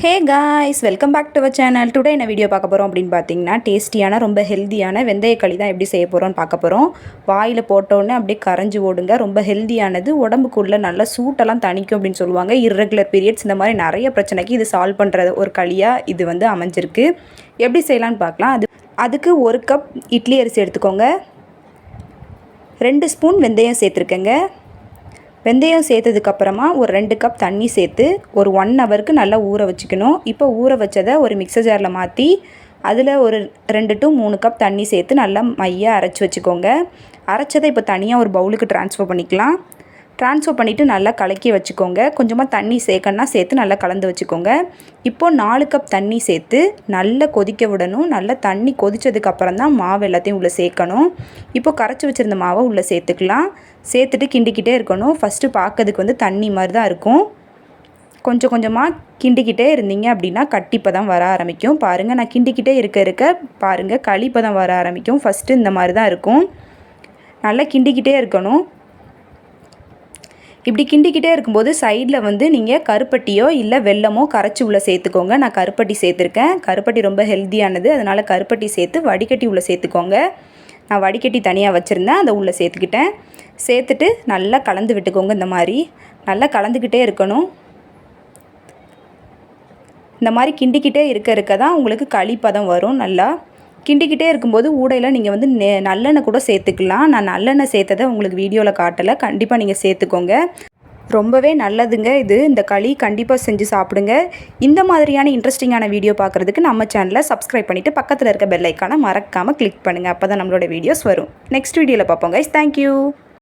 Hey guys, welcome back to our channel. Today என்ன video பார்க்க போகிறோம் அப்படின்னு பார்த்தீங்கன்னா, டேஸ்டியான ரொம்ப ஹெல்த்தியான வெந்தயக்களி தான் எப்படி செய்ய போகிறோம்னு பார்க்க போகிறோம். வாயில் போட்டோன்னே அப்படியே கரைஞ்சி ஓடுங்க. ரொம்ப ஹெல்த்தியானது, உடம்புக்குள்ளே நல்ல சூட்டெல்லாம் தணிக்கும் அப்படின்னு சொல்லுவாங்க. இர்ரெகுலர் பீரியட்ஸ் இந்த மாதிரி நிறைய பிரச்சனைக்கு இது சால்வ் பண்ணுற ஒரு களியாக இது வந்து அமைஞ்சிருக்கு. எப்படி செய்யலான்னு பார்க்கலாம். அதுக்கு 1 கப் இட்லி அரிசி எடுத்துக்கோங்க. 2 ஸ்பூன் வெந்தயம் சேர்த்துருக்கேங்க. வெந்தயம் சேர்த்ததுக்கப்புறமா ஒரு 2 கப் தண்ணி சேர்த்து ஒரு 1 ஹவருக்கு நல்லா ஊற வச்சுக்கணும். இப்போ ஊற வச்சதை ஒரு மிக்சர் ஜாரில் மாற்றி அதில் ஒரு 2 to 3 கப் தண்ணி சேர்த்து நல்லா மையாக அரைச்சி வச்சுக்கோங்க. அரைச்சதை இப்போ தனியாக ஒரு பவுலுக்கு ட்ரான்ஸ்ஃபர் பண்ணிக்கலாம். ட்ரான்ஸ்ஃபர் பண்ணிவிட்டு நல்லா கலக்கி வச்சுக்கோங்க. கொஞ்சமாக தண்ணி சேர்க்கணுன்னா சேர்த்து நல்லா கலந்து வச்சுக்கோங்க. இப்போது 4 கப் தண்ணி சேர்த்து நல்லா கொதிக்க விடணும். நல்லா தண்ணி கொதித்ததுக்கப்புறம் தான் மாவு எல்லாத்தையும் உள்ளே சேர்க்கணும். இப்போது கரைச்சி வச்சுருந்த மாவை உள்ளே சேர்த்துக்கலாம். சேர்த்துட்டு கிண்டிக்கிட்டே இருக்கணும். ஃபஸ்ட்டு பார்க்கறதுக்கு வந்து தண்ணி மாதிரி தான் இருக்கும். கொஞ்சம் கொஞ்சமாக கிண்டிக்கிட்டே இருந்தீங்க அப்படின்னா கட்டிப்பதம் வர ஆரம்பிக்கும். பாருங்கள், நான் கிண்டிக்கிட்டே இருக்க பாருங்கள் களிப்பதம் வர ஆரம்பிக்கும். ஃபஸ்ட்டு இந்த மாதிரி தான் இருக்கும். நல்லா கிண்டிக்கிட்டே இருக்கணும். இப்படி கிண்டிக்கிட்டே இருக்கும்போது சைடில் வந்து நீங்கள் கருப்பட்டியோ இல்லை வெல்லமோ கரைச்சி உள்ளே சேர்த்துக்கோங்க. நான் கருப்பட்டி சேர்த்துருக்கேன். கருப்பட்டி ரொம்ப ஹெல்த்தியானது, அதனால் கருப்பட்டி சேர்த்து வடிகட்டி உள்ளே சேர்த்துக்கோங்க. நான் வடிகட்டி தனியாக வச்சுருந்தேன், அதை உள்ளே சேர்த்துக்கிட்டேன். சேர்த்துட்டு நல்லா கலந்து விட்டுக்கோங்க. இந்த மாதிரி நல்லா கலந்துக்கிட்டே இருக்கணும். இந்த மாதிரி கிண்டிக்கிட்டே இருக்க தான் உங்களுக்கு களிப்பதம் வரும். நல்லா கிண்டிக்கிட்டே இருக்கும்போது ஊடையில் நீங்கள் வந்து நல்லெண்ணெய் கூட சேர்த்துக்கலாம். நான் நல்லெண்ணெய் சேர்த்ததை உங்களுக்கு வீடியோவில் காட்டலை. கண்டிப்பாக நீங்கள் சேர்த்துக்கோங்க. ரொம்பவே நல்லதுங்க இது. இந்த களி கண்டிப்பாக செஞ்சு சாப்பிடுங்க. இந்த மாதிரியான இன்ட்ரெஸ்டிங்கான வீடியோ பார்க்குறதுக்கு நம்ம சேனலை சப்ஸ்கிரைப் பண்ணிவிட்டு பக்கத்தில் இருக்க பெல் ஐக்கானை மறக்காமல் கிளிக் பண்ணுங்கள். அப்போ தான் நம்மளோட வீடியோஸ் வரும். நெக்ஸ்ட் வீடியோவில் பார்ப்போம் கைஸ். தேங்க்யூ.